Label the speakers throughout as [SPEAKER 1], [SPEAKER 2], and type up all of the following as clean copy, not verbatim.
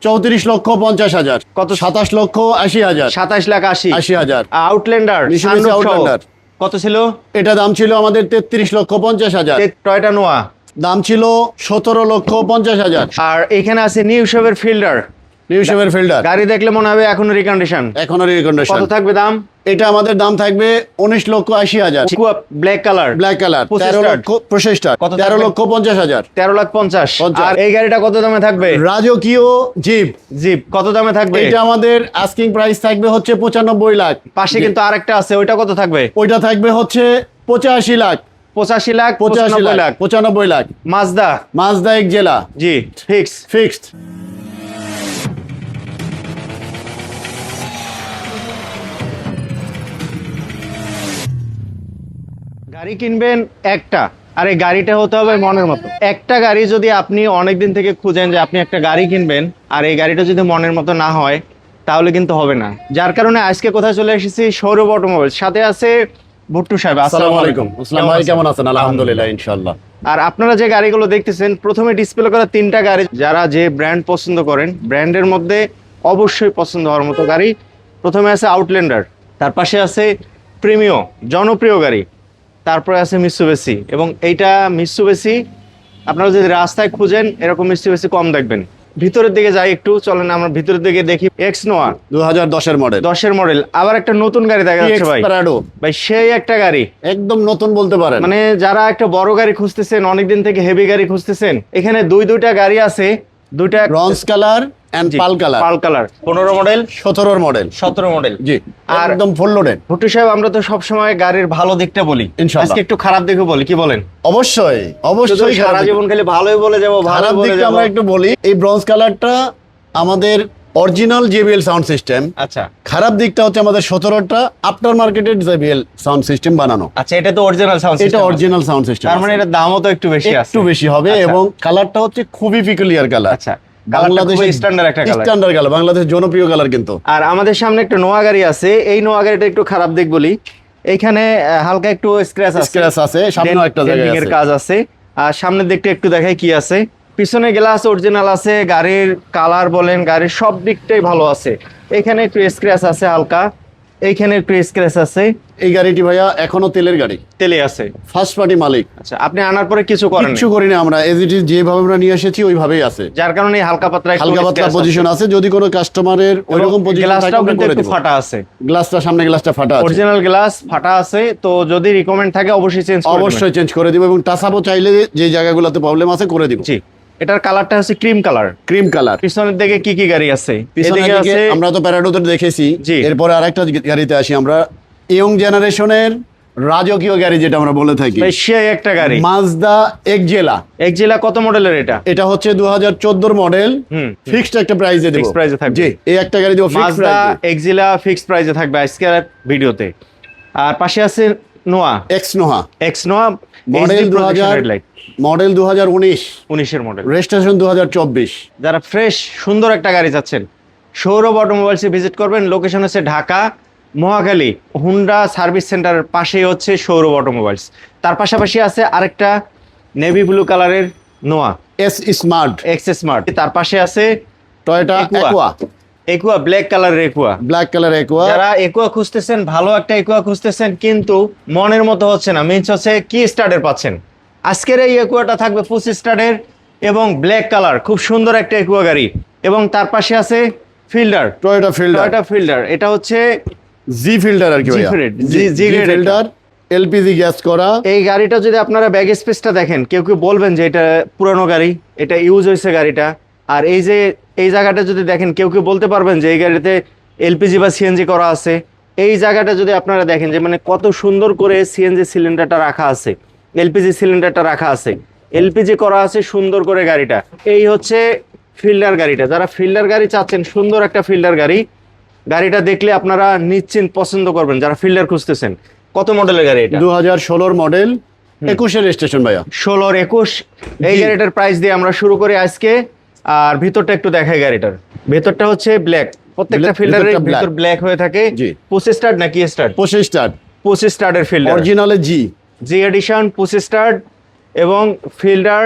[SPEAKER 1] 34,50,000
[SPEAKER 2] কত?
[SPEAKER 1] 27,80,000
[SPEAKER 2] 27,80,000
[SPEAKER 1] 80,000
[SPEAKER 2] Outlander
[SPEAKER 1] Outlander
[SPEAKER 2] কত ছিল?
[SPEAKER 1] এটা দাম ছিল আমাদের 33,50,000
[SPEAKER 2] টয়টা নোয়া
[SPEAKER 1] দাম ছিল 17,50,000
[SPEAKER 2] আর এখানে আছে নিউ শেপের ফিল্ডার
[SPEAKER 1] নিউ শেপের ফিল্ডার
[SPEAKER 2] গাড়ি দেখলে মনে হবে এখনো রিকন্ডিশন
[SPEAKER 1] এখনো রিকন্ডিশন
[SPEAKER 2] কত থাকবে দাম?
[SPEAKER 1] এটা আমাদের দাম থাকবে 19,80,000
[SPEAKER 2] ব্ল্যাক কালার
[SPEAKER 1] ব্ল্যাক কালার 13 লক্ষ প্রসেসটা
[SPEAKER 2] কত
[SPEAKER 1] 13,50,000
[SPEAKER 2] 13,50,000 আর এই গাড়িটা কত দামে থাকবে?
[SPEAKER 1] রাজকীয় জিপ
[SPEAKER 2] জিপ কত দামে থাকবে?
[SPEAKER 1] এটা আমাদের আস্কিং প্রাইস থাকবে হচ্ছে 95 লাখ
[SPEAKER 2] পাশে কিন্তু আরেকটা আছে ওইটা কত থাকবে?
[SPEAKER 1] ওইটা থাকবে হচ্ছে 85 লাখ
[SPEAKER 2] 85 লাখ
[SPEAKER 1] 85 লাখ 95 লাখ মাজদা এক জেলা
[SPEAKER 2] জি
[SPEAKER 1] ফিক্সড
[SPEAKER 2] গাড়ি কিনবেন একটা আর এই গাড়িটা হতে হবে মনের মতো। একটা গাড়ি যদি আপনি অনেকদিন থেকে খুঁজেন যে আপনি একটা গাড়ি কিনবেন আর এই গাড়িটা যদি মনের মতো না হয় তাহলে কিন্তু হবে না। যার কারণে আজকে কোথায় চলে এসেছি সৌরভ অটোমোবাইলস, সাথে আছে ভুট্টু সাহেব।
[SPEAKER 1] আসসালামু আলাইকুম। আসসালাম ভাই, কেমন আছেন? আলহামদুলিল্লাহ ইনশাআল্লাহ।
[SPEAKER 2] আর আপনারা যে গাড়িগুলো দেখতেছেন প্রথমে ডিসপ্লে করা তিনটা গাড়ি, যারা যে ব্র্যান্ড পছন্দ করেন ব্র্যান্ডের মধ্যে অবশ্যই পছন্দ হওয়ার মতো গাড়ি। প্রথমে আছে আউটল্যান্ডার, তার পাশে আছে প্রিমিও জনপ্রিয় গাড়ি, তারপরে আছে মিৎসুবিশি। এবং এইটা মিৎসুবিশি আপনারা যদি রাস্তায় খুঁজেন এরকম মিৎসুবিশি কম দেখবেন। ভিতরের দিকে যাই একটু, চলেন আমরা ভিতরের দিকে দেখি। এক্স নোয়া
[SPEAKER 1] 2010 এর মডেল
[SPEAKER 2] 10-এর মডেল, আবার একটা নতুন গাড়ি দেখা যাচ্ছে ভাই। ভাই সেই একটা গাড়ি
[SPEAKER 1] একদম নতুন বলতে পারেন,
[SPEAKER 2] মানে যারা একটা বড় গাড়ি খুঁজতেছেন, অনেকদিন থেকে হেভি গাড়ি খুঁজতেছেন, এখানে দুইটা গাড়ি আছে, দুইটা
[SPEAKER 1] bronze colour and pearl colour
[SPEAKER 2] 15 model
[SPEAKER 1] 17 model
[SPEAKER 2] জি,
[SPEAKER 1] আর একদম ফুল লোডেড।
[SPEAKER 2] ভুট্টু সাহেব আমরা তো সব সময় গাড়ির ভালো দিকটা বলি, আজকে একটু খারাপ দিকও বলি, কি বলেন?
[SPEAKER 1] অবশ্যই
[SPEAKER 2] সারা জীবন খালি ভালোই বলে যাবো, ভালো বলে যাবো।
[SPEAKER 1] আমরা একটু বলি, এই ব্রঞ্জ কালারটা আমাদের অরিজিনাল JBL সাউন্ড সিস্টেম।
[SPEAKER 2] আচ্ছা,
[SPEAKER 1] খারাপ দিকটা হচ্ছে আমাদের 17টা after marketed JBL sound system বানানো।
[SPEAKER 2] আচ্ছা, এটা তো অরিজিনাল সাউন্ড সিস্টেম,
[SPEAKER 1] এটা অরিজিনাল সাউন্ড সিস্টেম,
[SPEAKER 2] তার মানে এটার দামও তো একটু বেশি হবে।
[SPEAKER 1] এবং কালারটা হচ্ছে খুবই পিকুলিয়ার কালার।
[SPEAKER 2] আচ্ছা, বাংলাদেশের
[SPEAKER 1] স্ট্যান্ডার্ড কালার, বাংলাদেশের জনপ্রিয় কালার কিন্তু।
[SPEAKER 2] আর আমাদের সামনে একটা নোয়া গাড়ি আছে, এই নোয়া গাড়িটা একটু খারাপ দিক বলি, এইখানে হালকা একটু স্ক্র্যাচ আছে, সামনেও একটা জায়গায় আছে কাজ আছে। আর সামনের দিকটা একটু দেখাই কি আছে। পিছনে গ্লাস অরিজিনাল আছে, গাড়ির কালার বলেন গাড়ির সব দিকটাই ভালো আছে। এখানে একটু স্ক্র্যাচ আছে হালকা, এইখানে একটু স্ক্র্যাচ আছে।
[SPEAKER 1] এই গাড়িটি ভাইয়া এখনো তেলের গাড়ি,
[SPEAKER 2] তেলে আছে,
[SPEAKER 1] ফার্স্ট পার্টি মালিক।
[SPEAKER 2] আচ্ছা, আপনি আনার পরে কিছু
[SPEAKER 1] করি না আমরা, এজ ইট ইজ যেভাবে আমরা নিয়ে এসেছি ওইভাবেই আছে,
[SPEAKER 2] যার কারণে হালকা পাতলা
[SPEAKER 1] পজিশন আছে। যদি কোনো কাস্টমারের ওইরকম পজিশন থাকে
[SPEAKER 2] কিন্তু একটু ফাটা আছে,
[SPEAKER 1] গ্লাসটা সামনে গ্লাসটা ফাটা আছে,
[SPEAKER 2] অরিজিনাল গ্লাস ফাটা আছে। তো যদি রিকমেন্ড থাকে অবশ্যই চেঞ্জ করে
[SPEAKER 1] দিব, এবং টাসাপও চাইলে যে জায়গাগুলোতে প্রবলেম আছে করে দিব।
[SPEAKER 2] জি, এটার কালারটা হচ্ছে ক্রিম কালার। পিছনের দিকে কি গাড়ি আছে?
[SPEAKER 1] এদিকে আছে, আমরা তো প্যারাডোতে দেখেছি, এরপরে আরেকটা গাড়িতে আসি আমরা, ইয়ং জেনারেশনের রাজকীয় গাড়ি যেটা আমরা বলে থাকি,
[SPEAKER 2] সেই একটা গাড়ি
[SPEAKER 1] মাজদা এক জেলা। কত মডেলের এটা? এটা হচ্ছে 2014 মডেল, ফিক্সড একটা প্রাইসে দেব,
[SPEAKER 2] ফিক্সড প্রাইসে থাকবে।
[SPEAKER 1] জি, এই একটা গাড়ি দেব ফিক্সড
[SPEAKER 2] মাজদা এক জেলা ফিক্সড প্রাইসে থাকবে আজকের ভিডিওতে। আর পাশে আছে নোয়া এক্স নোয়া
[SPEAKER 1] মডেল 2019
[SPEAKER 2] এর মডেল,
[SPEAKER 1] রেজিস্ট্রেশন 2024।
[SPEAKER 2] যারা ফ্রেশ সুন্দর একটা গাড়ি চাচ্ছেন সৌরভ অটোমোবাইলসে ভিজিট করবেন। লোকেশন হচ্ছে ঢাকা মহাখালী হুন্ডা সার্ভিস সেন্টারের পাশেই হচ্ছে সৌরভ অটোমোবাইলস। তার পাশাপাশি আছে আরেকটা নেভি ব্লু কালারের নোয়া
[SPEAKER 1] এক্স স্মার্ট।
[SPEAKER 2] তার পাশে আছে
[SPEAKER 1] Toyota
[SPEAKER 2] Aqua black colour Aqua. যারা একুয়া খুঁজতেছেন, ভালো একটা একুয়া খুঁজতেছেন কিন্তু মনের মতো হচ্ছে না, মিন্স হচ্ছে কি স্টার্টের পাচ্ছেন, আজকের এই একুয়াটা থাকবে 25 স্টার্টের এবং ব্ল্যাক কালার, খুব সুন্দর একটা একুয়া গাড়ি। এবং তার পাশে আছে
[SPEAKER 1] টয়োটা
[SPEAKER 2] ফিল্ডার, এটা হচ্ছে
[SPEAKER 1] জি ফিল্ডার আর কি ভাইয়া, জি ফিল্ডার এলপিজি গ্যাস করা।
[SPEAKER 2] এই গাড়িটা যদি আপনারা ব্যাগ স্পেসটা দেখেন, কেউ বলবেন যে এটা পুরানো গাড়ি, এটা ইউজ হয়েছে গাড়িটা। আর এই যে এই জায়গাটা যদি দেখেন, কেউ বলতে পারবেন যে এই গাড়িতে এলপিজি বা সিএনজি করা আছে। এই জায়গাটা যদি আপনারা দেখেন যে মানে কত সুন্দর করে সিএনজি সিলিন্ডারটা রাখা আছে, এলপিজি সিলিন্ডারটা রাখা আছে, এলপিজি করা আছে সুন্দর করে গাড়িটা। এই হচ্ছে ফিল্ডার গাড়িটা। যারা ফিল্ডার গাড়ি চাচ্ছেন, সুন্দর একটা ফিল্ডার গাড়িটা দেখলে আপনারা নিশ্চিন্ত পছন্দ করবেন যারা ফিল্ডার খুঁজতেছেন। কত মডেলের গাড়ি এটা?
[SPEAKER 1] 2016 মডেল, 21 এর রেজিস্ট্রেশন ভাইয়া,
[SPEAKER 2] 16-21। এই গাড়িটার প্রাইস দিয়ে আমরা শুরু করি আজকে। আর ভিতরটা একটু দেখাই, গাড়িটার ভেতরটা হচ্ছে ব্ল্যাক, প্রত্যেকটা ফিল্ডারের ভিতর ব্ল্যাক হয়ে থাকে। 25 স্টার্ট নাকি স্টার্ট? 25 স্টার্টের ফিল্ডার,
[SPEAKER 1] অরিজিনালে জি
[SPEAKER 2] এডিশন 25 স্টার্ট এবং ফিল্ডার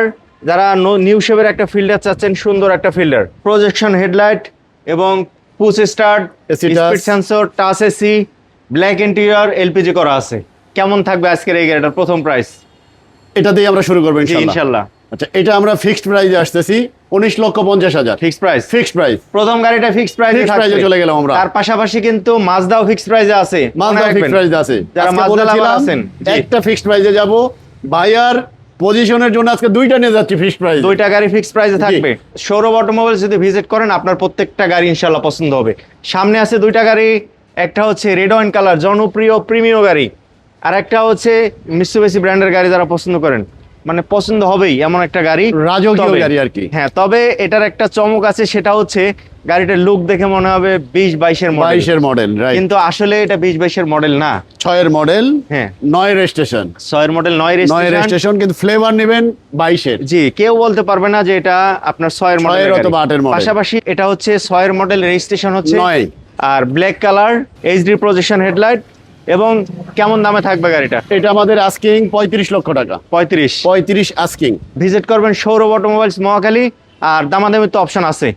[SPEAKER 2] যারা নিউ শেপের একটা ফিল্টার চাচ্ছেন, সুন্দর একটা ফিল্টার, প্রজেকশন হেডলাইট এবং push start, speed sensor, touch AC, black interior, LPG করা আছে। কেমন থাকবে আজকের এই গাড়িটার প্রথম প্রাইস?
[SPEAKER 1] এটা দিয়ে আমরা শুরু করবো
[SPEAKER 2] ইনশাআল্লাহ।
[SPEAKER 1] আচ্ছা, এটা আমরা ফিক্সড প্রাইসে আসতেছি 19,50,000
[SPEAKER 2] ফিক্সড প্রাইস।
[SPEAKER 1] ফিক্সড প্রাইস,
[SPEAKER 2] প্রথম গাড়িটা ফিক্সড প্রাইসে
[SPEAKER 1] চলে গেলাম আমরা।
[SPEAKER 2] তার পাশাপাশি কিন্তু মাজদাও ফিক্সড প্রাইসে আছে,
[SPEAKER 1] মালদা ফিক্সড প্রাইসে আছে।
[SPEAKER 2] যারা
[SPEAKER 1] আজকে
[SPEAKER 2] মালদা লাভার
[SPEAKER 1] বলেছিলাম
[SPEAKER 2] আছেন,
[SPEAKER 1] একটা ফিক্সড প্রাইসে যাব, বায়ার পজিশনের জন্য আজকে দুইটা নিয়ে যাচ্ছি ফিক্সড প্রাইস।
[SPEAKER 2] দুইটা গাড়ি ফিক্সড প্রাইসে থাকবে। সৌরভ অটোমোবাইলস যদি ভিজিট করেন আপনার প্রত্যেকটা গাড়ি ইনশাআল্লাহ পছন্দ হবে। সামনে আছে দুইটা গাড়ি, একটা হচ্ছে রেড ওয়াইন কালার, জনপ্রিয় প্রিমিয়াম গাড়ি, আর একটা হচ্ছে মিৎসুবিশি ব্র্যান্ডের গাড়ি যারা পছন্দ করেন, মানে পছন্দ হবেই এমন একটা গাড়ি,
[SPEAKER 1] রাজকীয় গাড়ি আর কি।
[SPEAKER 2] হ্যাঁ, তবে এটার একটা চমক আছে, সেটা হচ্ছে গাড়িটার লুক দেখে মনে হবে 20-22 মডেল,
[SPEAKER 1] 22 মডেল, রাইট।
[SPEAKER 2] কিন্তু আসলে এটা 20-22 মডেল না,
[SPEAKER 1] 6 মডেল,
[SPEAKER 2] হ্যাঁ
[SPEAKER 1] 9 রেজিস্ট্রেশন,
[SPEAKER 2] 6 মডেল 9
[SPEAKER 1] রেজিস্ট্রেশন, কিন্তু ফ্লেভার নেবেন 22
[SPEAKER 2] জি, কেউ বলতে পারবে না যে এটা আপনার 6 মডেল
[SPEAKER 1] অথবা 8 মডেল।
[SPEAKER 2] পাশাপাশি এটা হচ্ছে 6 মডেল, রেজিস্ট্রেশন হচ্ছে
[SPEAKER 1] 9,
[SPEAKER 2] আর black colour, HD projection headlight. এবং কেমন দামে থাকবে গাড়িটা?
[SPEAKER 1] এটা আমাদের আস্কিং 35 লক্ষ টাকা। 35 আস্কিং।
[SPEAKER 2] ভিজিট করবেন সৌরভ অটোমোবাইলস মহাখালী, আর দামাদামি তো অপশন আছে,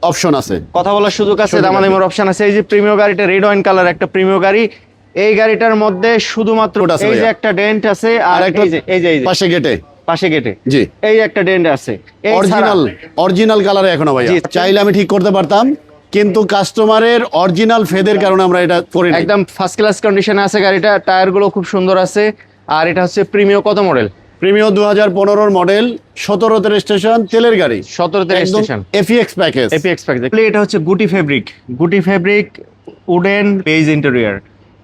[SPEAKER 2] কথা বলার সুযোগ আছে, দামাদামির অপশন আছে। এই যে প্রিমিয়াম গাড়িটা, রেড ওয়াইন কালার একটা প্রিমিয়াম গাড়ি, এই গাড়িটার মধ্যে শুধুমাত্র এই যে একটা ডেন্ট আছে, আর এই যে পাশে গেটে
[SPEAKER 1] জি
[SPEAKER 2] এই একটা ডেন্ট আছে,
[SPEAKER 1] অরিজিনাল কালারে এখনো ভাইয়া। চাইলে আমি ঠিক করতে পারতাম, কিন্তু কাস্টমারের অরিজিনাল ফেদের কারণে আমরা এটা করি না।
[SPEAKER 2] একদম ফার্স্ট ক্লাস কন্ডিশনে আছে গাড়িটা, টায়ার গুলো খুব সুন্দর আছে। আর এটা হচ্ছে প্রিমিয়াম কত মডেল?
[SPEAKER 1] প্রিমিয়াম 2015 মডেল, 17তে রেজিস্ট্রেশন, তেলের গাড়ি,
[SPEAKER 2] 17তে রেজিস্ট্রেশন,
[SPEAKER 1] এফএক্স প্যাকেজ।
[SPEAKER 2] এটা হচ্ছে গুটি ফেব্রিক উডেন বেজ ইন্টেরিয়র।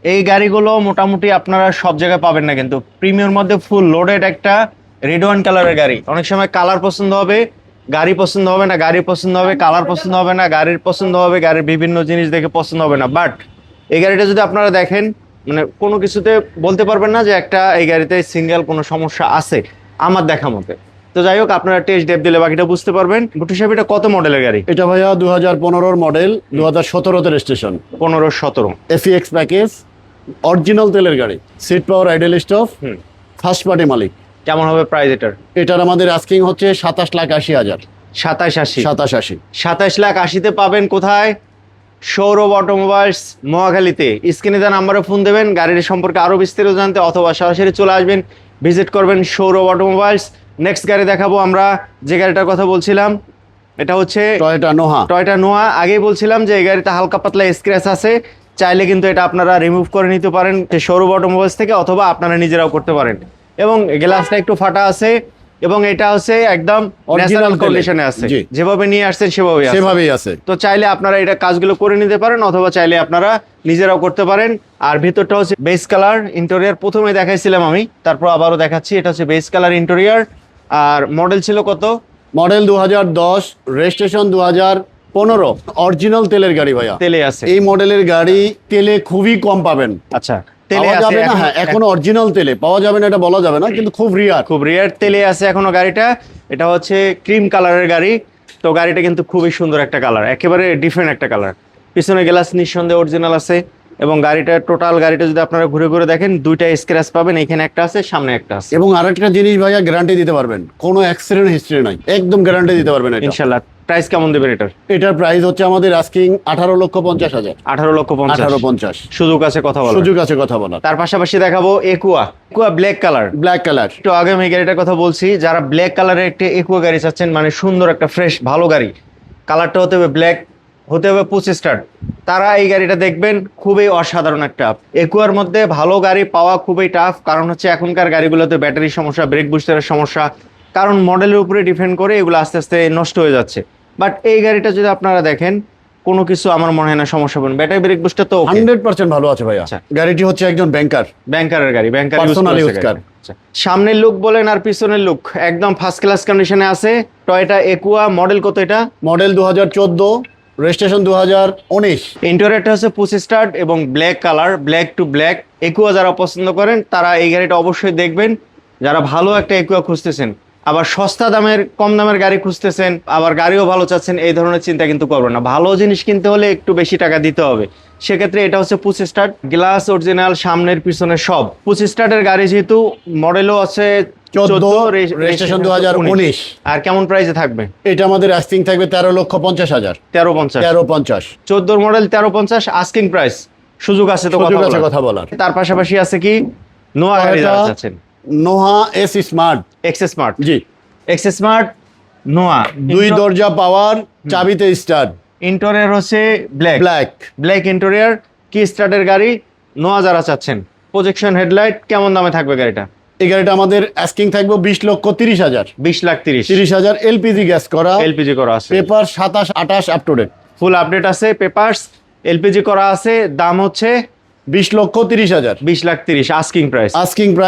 [SPEAKER 2] এই গাড়িগুলো মোটামুটি আপনারা সব জায়গায় পাবেন না, কিন্তু প্রিমিয়ার মধ্যে ফুল লোডেড একটা রেড ওয়াইন কালারের গাড়ি। অনেক সময় কালার পছন্দ হবে, গাড়ি পছন্দ হবে না, গাড়ি পছন্দ হবে, কালার পছন্দ হবে না, গাড়ির পছন্দ হবে, গাড়ির বিভিন্ন জিনিস দেখে পছন্দ হবে না। বাট এই গাড়িটা যদি আপনারা দেখেন, মানে কোনো কিছুতে বলতে পারবেন না যে একটা এই গাড়িতে সিঙ্গেল কোনো সমস্যা আছে আমার দেখা মতে। তো যাই হোক, আপনারা টেস্ট ড্রাইভ দিলে বাকিটা বুঝতে পারবেন। গুটি সাহেব, এটা কত মডেলের গাড়ি?
[SPEAKER 1] এটা ভাইয়া 2015 মডেল, 2017তে রেজিস্ট্রেশন,
[SPEAKER 2] 15-17
[SPEAKER 1] এফএক্স প্যাকেজ, অরিজিনাল তেলের গাড়ি, seat power, idle stop, first party মালিক।
[SPEAKER 2] কেমন হবে প্রাইস এটার?
[SPEAKER 1] এটার আমাদের আস্কিং হচ্ছে 27,80,000।
[SPEAKER 2] 27,80,তে পাবেন কোথায়? সৌরভ অটোমোবাইলস মহাখালীতে। স্ক্রিনে দেওয়া নাম্বারে ফোন দেবেন গাড়ির সম্পর্কে আরো বিস্তারিত জানতে, অথবা সরাসরি চলে আসবেন, ভিজিট করবেন সৌরভ অটোমোবাইলস। নেক্সট গাড়ি দেখাবো আমরা, যে গাড়িটার কথা বলছিলাম, এটা হচ্ছে টয়োটা নোহা। আগেই বলছিলাম যে এই গাড়িতে হালকা পাতলা স্ক্র্যাচ আছে, চাইলে কিন্তু এটা আপনারা রিমুভ করে নিতে পারেন সৌরভ অটোমোবাইলস থেকে, অথবা আপনারা নিজেরাও করতে পারেন। এবং গ্লাসটা একটু ফাটা আছে, এবং এটা হচ্ছে একদম ন্যাচারাল কন্ডিশনে আছে, যেভাবে নিয়ে আসছেন সেভাবেই আছে। তো চাইলে আপনারা এটা কাজগুলো করে নিতে পারেন, অথবা চাইলে আপনারা নিজেরাও করতে পারেন। আর ভিতরটা হচ্ছে বেস কালার ইন্টেরিয়র, প্রথমে দেখাইছিলাম আমি, তারপর আবারও দেখাচ্ছি। এটা হচ্ছে বেস কালার ইন্টেরিয়র। আর মডেল ছিল কত?
[SPEAKER 1] মডেল 2010, রেজিস্ট্রেশন 2015, অরিজিনাল তেলের গাড়ি ভাইয়া।
[SPEAKER 2] তেলে আছে
[SPEAKER 1] এই মডেলের গাড়ি, তেলে খুবই কম পাবেন।
[SPEAKER 2] আচ্ছা,
[SPEAKER 1] এখনো অরিজিনাল তেলে পাওয়া যাবে না এটা বলা যাবে না, কিন্তু খুব রিয়ার
[SPEAKER 2] তেলে আছে এখনো গাড়িটা। এটা হচ্ছে ক্রিম কালারের গাড়ি। তো গাড়িটা কিন্তু খুবই সুন্দর একটা কালার, একেবারে ডিফারেন্ট একটা কালার। পিছনে গ্লাস নিঃসন্দেহে অরিজিনাল আছে, এবং গাড়িটা টোটাল গাড়িটা যদি আপনারা ঘুরে ঘুরে দেখেন, দুইটা স্ক্র্যাচ পাবেন, এখানে একটা আছে, সামনে একটা আছে।
[SPEAKER 1] এবং আরেকটা জিনিস ভাইয়া, গ্যারান্টি দিতে পারবেন, কোনো অ্যাক্সিডেন্ট হিস্ট্রি নাই, একদম গ্যারান্টি দিতে পারবেন
[SPEAKER 2] ইনশাআল্লাহ। প্রাইস কেমন দেবেন এটার?
[SPEAKER 1] এটার প্রাইস হচ্ছে আমাদের আস্কিং 18,50,000।
[SPEAKER 2] 18,50,000। সুযোগ আছে কথা বলা। তার পাশাপাশি দেখাবো একুয়া ব্ল্যাক কালার। একটু আগে আমি গাড়িটার কথা বলছি, যারা ব্ল্যাক কালারের একটা একুয়া গাড়ি চাচ্ছেন, মানে সুন্দর একটা ফ্রেশ ভালো গাড়ি, কালারটা হতে হবে ব্ল্যাক, হতে হবে পুশ স্টার্ট, তারা এই গাড়িটা দেখবেন। খুবই অসাধারণ একটা একুয়ার মধ্যে ভালো গাড়ি পাওয়া খুবই টাফ, কারণ হচ্ছে এখনকার গাড়িগুলোতে ব্যাটারির সমস্যা, ব্রেক বুস্টারের সমস্যা, কারণ মডেলের উপরে ডিপেন্ড করে এগুলো আস্তে আস্তে নষ্ট হয়ে যাচ্ছে। বাট এই গাড়িটা যদি আপনারা দেখেন, কোনো কিছু আমার মনে হয় না সমস্যা হবে। ব্যাটারি ব্রেক বুস্টার তো
[SPEAKER 1] 100% ভালো আছে ভাইয়া। গাড়িটি হচ্ছে একজন ব্যাংকারের গাড়ি,
[SPEAKER 2] সামনের লুক বলেন আর পিছনের লুক একদম ফার্স্ট ক্লাস কন্ডিশনে আছে। টয়োটা একুয়া, মডেল কত? এটা
[SPEAKER 1] মডেল 2014, রেজিস্ট্রেশন 2019।
[SPEAKER 2] ইন্টেরিয়রটা হচ্ছে পুশ স্টার্ট এবং black colour, black to black. Aqua যারা পছন্দ করেন তারা এই গাড়িটা অবশ্যই দেখবেন, যারা ভালো একটা একুয়া খুঁজতেছেন, আবার সস্তা দামের কম দামের গাড়ি খুঁজতেছেন, আবার গাড়িও ভালো চাচ্ছেন, এই ধরনের চিন্তা কিন্তু করবেন না। ভালো জিনিস কিনতে হলে একটু বেশি টাকা দিতে হবে। সেক্ষেত্রে এটা হচ্ছে পুশ স্টার্ট, গ্লাস অরিজিনাল, সামনের পিছনে সব পুশ স্টার্টের গাড়ি, যেহেতু মডেলও আছে
[SPEAKER 1] 14 রেজিস্ট্রেশন 2019।
[SPEAKER 2] আর কেমন প্রাইসে থাকবে?
[SPEAKER 1] এটা আমাদের আস্কিং থাকবে 13,50,000।
[SPEAKER 2] 1350। 14 মডেল 1350 আস্কিং প্রাইস, সুযোগ আছে তো
[SPEAKER 1] কথা বলার।
[SPEAKER 2] তার পাশাপাশি আছে কি নোয়া গাড়ি যারা চাচ্ছেন?
[SPEAKER 1] Noha S smart,
[SPEAKER 2] x smart.
[SPEAKER 1] জি,
[SPEAKER 2] এক্স স্মার্ট নোয়া,
[SPEAKER 1] 2 দরজা পাওয়ার, চাবিতে স্টার্ট,
[SPEAKER 2] ইন্টেরিয়র হচ্ছে
[SPEAKER 1] ব্ল্যাক
[SPEAKER 2] ইন্টেরিয়র, কি স্টার্টের গাড়ি, নোয়া যারা চাচ্ছেন। প্রজেকশন হেডলাইট, কেমন দামে থাকবে গাড়িটা?
[SPEAKER 1] এই গাড়িটা আমাদের আস্কিং থাকবে 20,30,000।
[SPEAKER 2] 20,30,000
[SPEAKER 1] এলপিজি গ্যাস করা,
[SPEAKER 2] এলপিজি করা আছে,
[SPEAKER 1] paper 27 28 up to date,
[SPEAKER 2] full update আছে, পেপারস এলপিজি করা আছে। দাম হচ্ছে
[SPEAKER 1] 20,30,000।
[SPEAKER 2] 20,30,000 আস্কিং প্রাইস।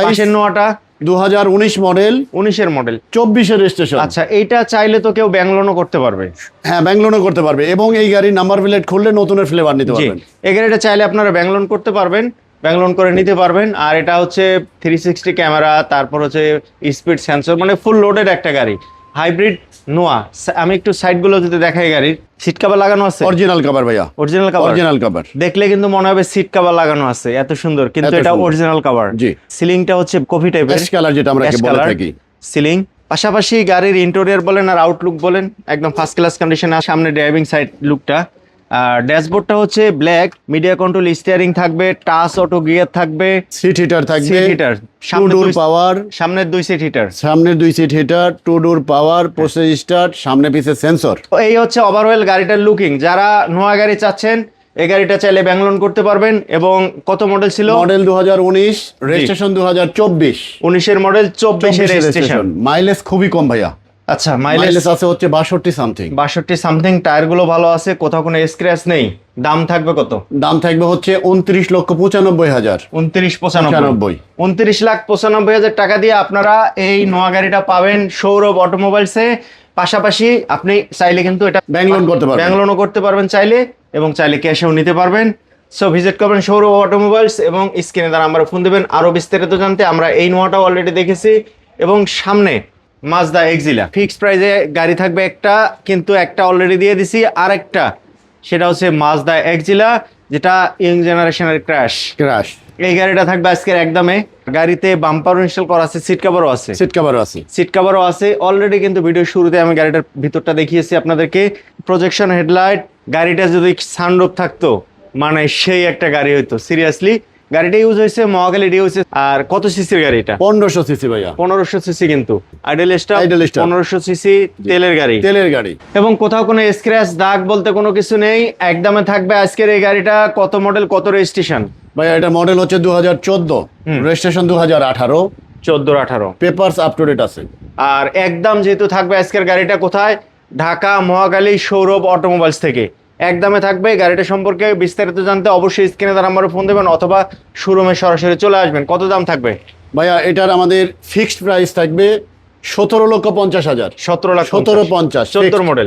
[SPEAKER 2] পাশের নোয়াটা
[SPEAKER 1] 2019 মডেল,
[SPEAKER 2] 19-এর মডেল,
[SPEAKER 1] 24 রেজিস্ট্রেশন।
[SPEAKER 2] আচ্ছা, এইটা চাইলে তো কেউ ব্যাংক লোনও করতে পারবে।
[SPEAKER 1] হ্যাঁ, ব্যাংক লোনও করতে পারবে এবং এই গাড়ির নাম্বার প্লেট খুললে নতুনের ফ্লেভার নিতে পারবেন।
[SPEAKER 2] এই গাড়িটা চাইলে আপনারা ব্যাংক লোন করতে পারবেন, ব্যাংক লোন করে নিতে পারবেন। আর এটা হচ্ছে 360 ক্যামেরা, তারপর হচ্ছে স্পিড সেন্সর, মানে ফুল লোডেড একটা গাড়ি, হাইব্রিড নোয়া। আমি একটু সাইডগুলো যদি দেখাই, গাড়ির সিট কভার লাগানো আছে,
[SPEAKER 1] অরিজিনাল কভার ভাইয়া, অরিজিনাল কভার।
[SPEAKER 2] দেখলে কিন্তু মনে হবে সিট কভার লাগানো আছে, এত সুন্দর, কিন্তু এটা অরিজিনাল কভার।
[SPEAKER 1] জি,
[SPEAKER 2] সিলিংটা হচ্ছে কফি টাইপের,
[SPEAKER 1] অ্যাশ কালার, যেটা আমরা বলে থাকি
[SPEAKER 2] সিলিং। পাশাপাশি গাড়ির ইন্টেরিয়র বলেন আর আউটলুক বলেন একদম ফার্স্ট ক্লাস কন্ডিশনে। সামনে ড্রাইভিং সাইড লুকটা, আর ড্যাশবোর্ডটা হচ্ছে ব্ল্যাক, মিডিয়া কন্ট্রোল স্টিয়ারিং থাকবে, টাচ অটো গিয়ার থাকবে,
[SPEAKER 1] সিট হিটার থাকবে,
[SPEAKER 2] সামনে
[SPEAKER 1] 2 ডোর পাওয়ার,
[SPEAKER 2] সামনের 2 সিট হিটার,
[SPEAKER 1] সামনের 2 সিট হিটার, 2 ডোর পাওয়ার, পোস্টেজ স্টার্ট, সামনে পিছে সেন্সর।
[SPEAKER 2] এই হচ্ছে ওভারঅল গাড়িটার লুকিং। যারা নোয়া গাড়ি চাচ্ছেন এই গাড়িটা চাইলে ব্যাংক লোন করতে পারবেন। এবং কত মডেল ছিল?
[SPEAKER 1] Model 2019, registration 2024।
[SPEAKER 2] 19-এর মডেল, 24-এর রেজিস্ট্রেশন।
[SPEAKER 1] মাইলেজ খুবই কম ভাইয়া।
[SPEAKER 2] আচ্ছা,
[SPEAKER 1] মাইলেজ আছে হচ্ছে 62 সামথিং।
[SPEAKER 2] 62 সামথিং। টায়ার গুলো ভালো আছে, কোথাও কোনো স্ক্র্যাচ নেই। দাম থাকবে কত?
[SPEAKER 1] দাম থাকবে হচ্ছে 29,95,000।
[SPEAKER 2] 29,95,000। 29,95,000 টাকা দিয়ে আপনারা এই নোয়া গাড়িটা পাবেন সৌরভ অটোমোবাইলসে। পাশাপাশি আপনি চাইলে কিন্তু এটা
[SPEAKER 1] ব্যাংক লোন করতে পারবেন,
[SPEAKER 2] ব্যাংক লোনও করতে পারবেন চাইলে, এবং চাইলে ক্যাশেও নিতে পারবেন। সো ভিজিট করবেন সৌরভ অটোমোবাইলস এবং স্ক্রিনে তারা আমরা ফোন দেবেন আরো বিস্তারিত জানতে। আমরা এই নোয়াটাও অলরেডি দেখেছি, এবং সামনে মাজদা এক্সিলা ফিক্সড প্রাইসে গাড়ি থাকবে একটা, কিন্তু একটা অলরেডি দিয়ে দিছি, আর একটা সেটা হচ্ছে মাজদা এক্সিলা, যেটা ইয়ং জেনারেশনের ক্র্যাশ। এই গাড়িটা থাকবে আজকের একদমে। গাড়িতে বাম্পারও ইনস্টল করা আছে, সিট কভারও আছে অলরেডি। কিন্তু ভিডিও শুরুতে আমি গাড়িটার ভিতরটা দেখিয়েছি আপনাদেরকে। প্রজেকশন হেডলাইট, গাড়িটা যদি সানরুফ থাকতো মানে সেই একটা গাড়ি হইতো, সিরিয়াসলি। গাড়িটা ইউজ হয়েছে মহাখালী ইউজ। আর কত সিসির গাড়ি এটা?
[SPEAKER 1] 1500 সিসি ভাইয়া।
[SPEAKER 2] 1500 সিসি, কিন্তু আইডল স্টার 1500 সিসি তেলের গাড়ি। এবং কোথাও কোনো স্ক্র্যাচ দাগ বলতে কোনো কিছু নেই, একদমে থাকবে আজকের এই গাড়িটা। কত মডেল, কত রেজিস্ট্রেশন?
[SPEAKER 1] ভাইয়া এটা মডেল হচ্ছে 2014, registration 2018।
[SPEAKER 2] 14-18
[SPEAKER 1] papers up to date আছে।
[SPEAKER 2] আর একদম যেহেতু থাকবে আজকের গাড়িটা কোথায়? ঢাকা মহাখালী সৌরভ অটোমোবাইলস থেকে একদমে থাকবে। গাড়িটা সম্পর্কে বিস্তারিত জানতে অবশ্যই স্ক্রিনে তার নাম্বারে ফোন দেবেন অথবা শোরুমে সরাসরি চলে আসবেন। কত দাম থাকবে
[SPEAKER 1] ভাইয়া? এটার আমাদের ফিক্সড প্রাইস থাকবে 17,50,000।
[SPEAKER 2] 17,50,000।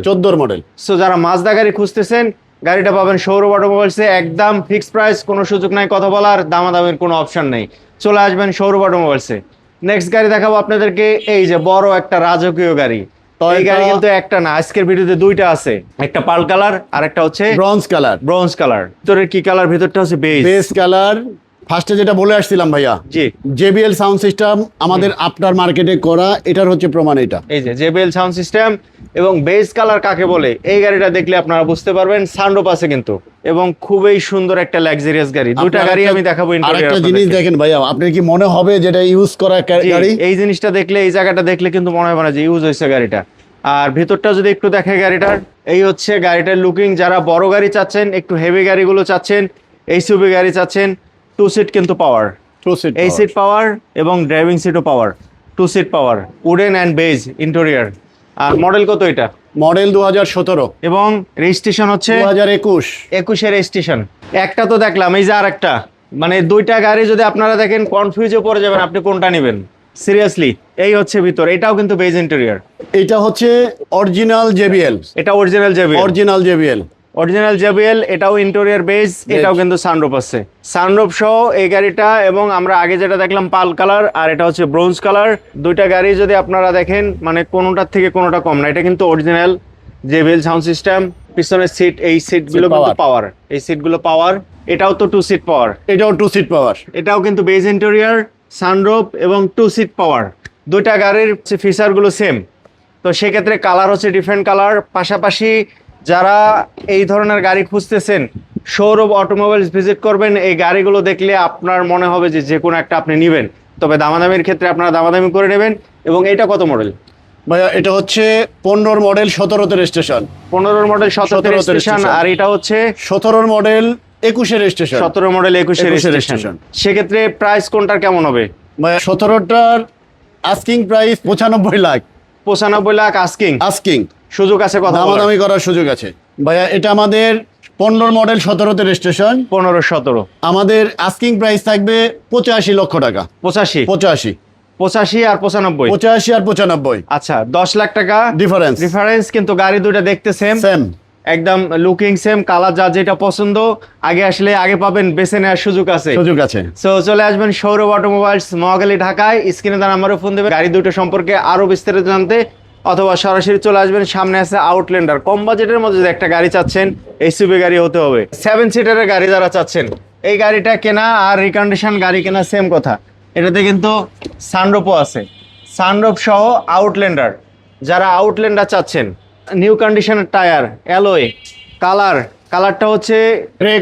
[SPEAKER 2] 14 মডেল। সো যারা মাজদা গাড়ি খুঁজতেছেন গাড়িটা পাবেন সৌরভ অটোমোবাইলসে, একদম ফিক্সড প্রাইস, কোনো সুযোগ নাই কথা বলার, দামাদামের কোনো অপশন নেই। চলে আসবেন সৌরভ অটোমোবাইলসে। নেক্সট গাড়ি দেখাবো আপনাদেরকে, এই যে বড় একটা রাজকীয় গাড়ি। এই গাড়ি কিন্তু একটা না, আজকের ভিডিওতে দুইটা আছে, একটা পাল কালার আর একটা হচ্ছে ব্রোঞ্জ কালার। ভিতরের কি কালার? ভিতরটা হচ্ছে বেজ
[SPEAKER 1] কালার। ফার্স্টে যেটা বলে আসছিলাম ভাইয়া,
[SPEAKER 2] জি,
[SPEAKER 1] JBL সাউন্ড সিস্টেম আমাদের আফটার মার্কেটে করা, এটার হচ্ছে প্রমাণ। এটা
[SPEAKER 2] এই যে JBL সাউন্ড সিস্টেম এবং বেজ কালার কাকে বলে, এই গাড়িটা দেখলে আপনারা বুঝতে পারবেন। সানরুফ আছে কিন্তু, এবং খুবই সুন্দর একটা লাক্সারিয়াস গাড়ি। দুইটা গাড়ি আমি দেখাবো।
[SPEAKER 1] আরেকটা জিনিস দেখেন ভাইয়া, আপনার কি মনে হবে যেটা ইউজ করা গাড়ি?
[SPEAKER 2] এই জিনিসটা দেখলে, এই জায়গাটা দেখলে কিন্তু মনে হবে না যে ইউজ হয়েছে গাড়িটা। আর ভিতরটা যদি একটু দেখে গাড়িটার, এই হচ্ছে গাড়িটার লুকিং। যারা বড় গাড়ি চাচ্ছেন, একটু হেভি গাড়িগুলো চাচ্ছেন, এইচইউভি গাড়ি চাচ্ছেন, 2 সিট কিন্তু পাওয়ার, এই সিট পাওয়ার এবং ড্রাইভিং সিটও power, 2 seat power, wooden and beige interior. আর মডেল কত এটা?
[SPEAKER 1] মডেল 2017
[SPEAKER 2] এবং রেজিস্ট্রেশন হচ্ছে 2021 রেজিস্ট্রেশন। একটা তো দেখলাম, এই যে আর একটা, মানে দুইটা গাড়ি যদি আপনারা দেখেন কনফিউজে পড়ে যাবেন আপনি কোনটা নেবেন, সিরিয়াসলি। এই হচ্ছে ভিতর, এটাও কিন্তু বেজ ইন্টেরিয়র।
[SPEAKER 1] এটা হচ্ছে অরিজিনাল JBL।
[SPEAKER 2] এটা অরিজিনাল JBL, এটাও ইন্টেরিয়র বেজ, এটাও কিন্তু সানরুফ আছে, সানরুফ সহ এই গাড়িটা। এবং আমরা আগে যেটা দেখলাম পাল কালার, আর এটা হচ্ছে ব্রোঞ্জ কালার। দুইটা গাড়ি যদি আপনারা দেখেন মানে কোনোটার থেকে কোনোটা কম না। এটা কিন্তু অরিজিনাল JBL সাউন্ড সিস্টেম। পিছনের সিট, এই সিটগুলো কিন্তু পাওয়ার, এই সিটগুলো পাওয়ার। এটাও তো 2 সিট পাওয়ার,
[SPEAKER 1] এটাও 2 সিট পাওয়ার।
[SPEAKER 2] এটাও কিন্তু বেজ ইন্টেরিয়র, সানরুফ এবং 2 সিট পাওয়ার। দুইটা গাড়ির ফিচারগুলো সেম, তো সেক্ষেত্রে কালার হচ্ছে ডিফারেন্ট কালার। পাশাপাশি যারা এই ধরনের গাড়ি খুঁজতেছেন, সৌরভ অটোমোবাইলস ভিজিট করবেন। এই গাড়িগুলো দেখলে আপনার মনে হবে যে যে কোনো একটা আপনি নেবেন, তবে দামাদামির ক্ষেত্রে আপনারা দামাদামি করে নেবেন। এবং এটা কত মডেল
[SPEAKER 1] ভাইয়া? এটা হচ্ছে 15 মডেল 17তে রেজিস্ট্রেশন।
[SPEAKER 2] 15 মডেল 17 রেজিস্ট্রেশন, আর এটা হচ্ছে
[SPEAKER 1] 17 মডেল 21 রেজিস্ট্রেশন।
[SPEAKER 2] 17 model 21 registration. সেক্ষেত্রে প্রাইস কোনটার কেমন হবে
[SPEAKER 1] ভাইয়া? 17টার asking price 95 lakh.
[SPEAKER 2] 95 lakh asking.
[SPEAKER 1] Asking,
[SPEAKER 2] সুযোগ আছে কথা বলার?
[SPEAKER 1] দামাদামি করার সুযোগ আছে ভাইয়া। এটা আমাদের 15 মডেল 17তে রেজিস্ট্রেশন।
[SPEAKER 2] 15-17
[SPEAKER 1] আমাদের আস্কিং প্রাইস থাকবে 85 লক্ষ টাকা।
[SPEAKER 2] 85
[SPEAKER 1] 85
[SPEAKER 2] 85 আর 95।
[SPEAKER 1] 85 আর 95,
[SPEAKER 2] আচ্ছা, 10 লাখ টাকা
[SPEAKER 1] ডিফারেন্স।
[SPEAKER 2] কিন্তু গাড়ি দুইটা দেখতে সেম, একদম লুকিং সেম, কালার যা যেটা পছন্দ আগে আসলে আগে পাবেন, বেছে নেওয়ার সুযোগ আছে। সো চলে আসবেন সৌরভ অটোমোবাইলস, মহাখালী, ঢাকায়। স্ক্রিনে তার নাম্বারে ফোন দেবেন গাড়ি দুটো সম্পর্কে আরো বিস্তারিত জানতে, অথবা সরাসরি চলে আসবেন। সামনে আছে আউটল্যান্ডার, কম বাজেটের মধ্যে যদি একটা গাড়ি চাচ্ছেন, এসইউভি গাড়ি হতে হবে। 7 সিটারের গাড়ি যারা চাচ্ছেন, এই গাড়িটা কেনা আর রিকন্ডিশন গাড়ি কেনা সেম কথা। এটাতে কিন্তু সানরুফও আছে, সানরুফ সহ আউটল্যান্ডার। যারা আউটল্যান্ডার চাচ্ছেন, নিউ কন্ডিশনের টায়ার, অ্যালয়, কালারটা হচ্ছে
[SPEAKER 1] গ্রে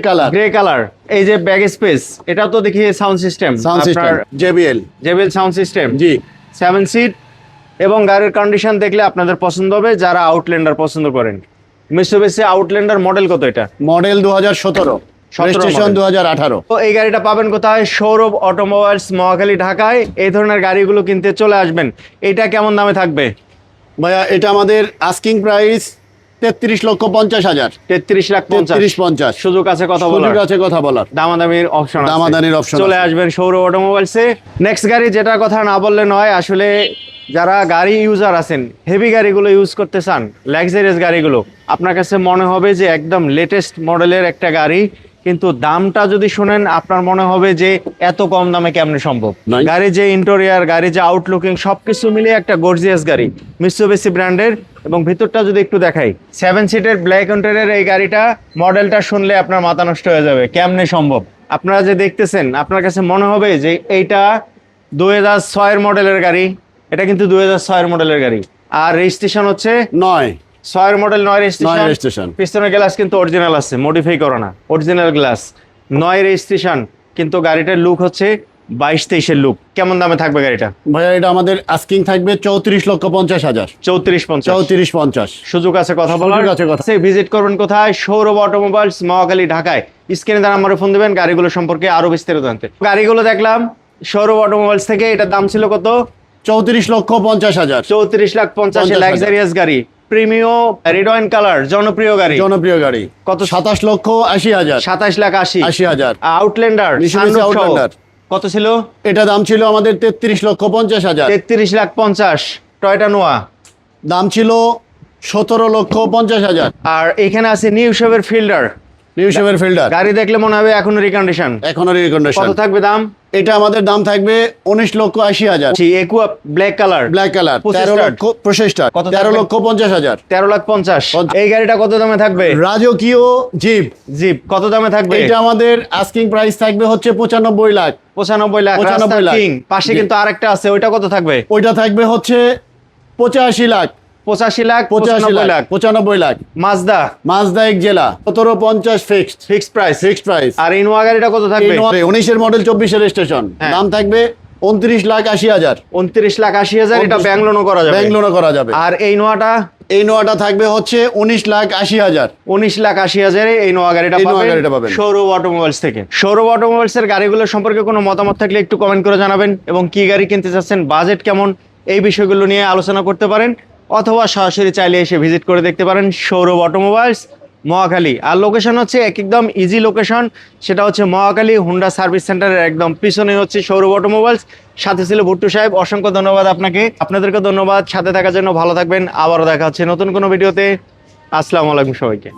[SPEAKER 2] কালার। এই যে ব্যাগ স্পেস, এটা তো দেখি sound system,
[SPEAKER 1] JBL
[SPEAKER 2] sound system,
[SPEAKER 1] জি।
[SPEAKER 2] 7 সিট। এবং গাড়ির কন্ডিশন দেখলে আপনাদের পছন্দ হবে যারা আউটল্যান্ডার পছন্দ করেন। মিৎসুবিশি আউটল্যান্ডার মডেল কত? এটা
[SPEAKER 1] মডেল 2017, রেজিস্ট্রেশন 2018।
[SPEAKER 2] তো এই গাড়িটা পাবেন কোথায়? সৌরভ অটোমোবাইলস, মহাখালী, ঢাকায়। এই ধরনের গাড়িগুলো কিনতে চলে আসবেন। এটা কেমন দামে থাকবে
[SPEAKER 1] ভাইয়া? এটা আমাদের আস্কিং প্রাইস 33,50,000।
[SPEAKER 2] 33,50,000। সুযোগ আছে কথা বলার, দামাদামির অপশন চলে আসবেন সৌরভ অটোমোবাইলসে। নেক্সট গাড়ি, যেটা কথা না বললে নয়, আসলে যারা গাড়ি ইউজার আছেন, হেভি গাড়িগুলো ইউজ করতে চান, লাক্সারিয়াস গাড়িগুলো, আপনার কাছে মনে হবে যে একদম লেটেস্ট মডেলের একটা গাড়ি, কিন্তু দামটা যদি শোনেন আপনার মনে হবে যে এত কম দামে কেমনে সম্ভব। গাড়ি যে ইন্টেরিয়র, গাড়ি যে আউটলুকিং, সবকিছু মিলিয়ে একটা গর্জিয়াস গাড়ি, মিৎসুবিশি ব্র্যান্ডের। এবং ভিতরটা যদি একটু দেখাই, 7 সিটের ব্ল্যাক ইন্টেরিয়র এই গাড়িটা, মডেলটা শুনলে আপনার মাথা নষ্ট হয়ে যাবে, কেমনে সম্ভব। আপনারা যে দেখতেছেন, আপনার কাছে মনে হবে যে এইটা 2006 মডেলের গাড়ি। এটা কিন্তু 2006 মডেলের গাড়ি, আর রেজিস্ট্রেশন হচ্ছে 6 মডেল, 9 রেজিস্ট্রেশন। পিছনের গ্লাস কিন্তু অরিজিনাল আছে, মডিফাই করা না, অরিজিনাল গ্লাস, 9 রেজিস্ট্রেশন। কিন্তু গাড়িটার লুক হচ্ছে 22-23 লুক। কেমন দামে থাকবে গাড়িটা
[SPEAKER 1] ভাইয়া? এটা আমাদের আস্কিং থাকবে 34,50,000।
[SPEAKER 2] 34-50। সুযোগ আছে কথা বলার। ভিজিট করবেন কোথায়? সৌরভ অটোমোবাইলস, মহাখালী, ঢাকায়। স্ক্রিনে তার নাম্বারে ফোন দেবেন গাড়িগুলো সম্পর্কে আরো বিস্তারিত জানতে। গাড়িগুলো দেখলাম সৌরভ অটোমোবাইলস থেকে। এটার দাম ছিল কত?
[SPEAKER 1] 34,50,000।
[SPEAKER 2] 34,50,000 লাক্সারিয়াস গাড়ি, প্রিমিয়াম রেড ওয়াইন কালার, জনপ্রিয় গাড়ি। কত?
[SPEAKER 1] 27,80,000।
[SPEAKER 2] 27,80,000। আউটল্যান্ডার কত ছিল?
[SPEAKER 1] এটা দাম ছিল আমাদের 33,50,000।
[SPEAKER 2] 33,50,000। টয়োটা নোয়া
[SPEAKER 1] দাম ছিল 17,50,000।
[SPEAKER 2] আর এখানে আছে নিউ শেপের ফিল্ডার। গাড়ি দেখলে মনে হবে এখনো রিকন্ডিশন। কত থাকবে দাম?
[SPEAKER 1] এটা আমাদের দাম থাকবে 19,80,000।
[SPEAKER 2] Aqua black colour.
[SPEAKER 1] 13 লক্ষ প্রচেষ্টা। 13,50,000।
[SPEAKER 2] 13,50,000। এই গাড়িটা কত দামে থাকবে?
[SPEAKER 1] রাজকীয় জিপ
[SPEAKER 2] কত দামে থাকবে?
[SPEAKER 1] এটা আমাদের আস্কিং প্রাইস থাকবে হচ্ছে 95 লাখ।
[SPEAKER 2] 95 লাখ। পাশে কিন্তু আরেকটা আছে, ওইটা কত থাকবে?
[SPEAKER 1] ওইটা থাকবে হচ্ছে 85 লাখ।
[SPEAKER 2] 85 লাখ।
[SPEAKER 1] 95 লাখ। মাজদা এক জেলা 1750 ফিক্সড প্রাইস।
[SPEAKER 2] আর ইনোয়া গাড়িটা কত থাকবে?
[SPEAKER 1] 19 মডেল 24 রেজিস্ট্রেশন। দাম থাকবে 29,80,000।
[SPEAKER 2] 29,80,000। এটা ব্যাংক লোনও করা যাবে। আর এই নোয়াটা
[SPEAKER 1] থাকবে হচ্ছে 19,80,000।
[SPEAKER 2] 19,80,000 এই নোয়া গাড়িটা পাবেন সৌরভ অটোমোবাইলস থেকে। সৌরভ অটোমোবাইলস এর গাড়িগুলো সম্পর্কে কোনো মতামত থাকলে একটু কমেন্ট করে জানাবেন, এবং কি গাড়ি কিনতে চাচ্ছেন, বাজেট কেমন, এই বিষয়গুলো নিয়ে আলোচনা করতে পারেন, অথবা সরাসরি চাইলে এসে ভিজিট করে দেখতে পারেন সৌরভ অটোমোবাইলস, মহাখালী। আর লোকেশন হচ্ছে একদম ইজি লোকেশন, সেটা হচ্ছে মহাখালী হুন্ডা সার্ভিস সেন্টারের একদম পিছনে হচ্ছে সৌরভ অটোমোবাইলস। সাথে ছিল ভুট্টু সাহেব, অসংখ্য ধন্যবাদ আপনাদেরকে ধন্যবাদ সাথে থাকার জন্য। ভালো থাকবেন, আবারও দেখা হচ্ছে নতুন কোনো ভিডিওতে। আসসালামু আলাইকুম সবাইকে।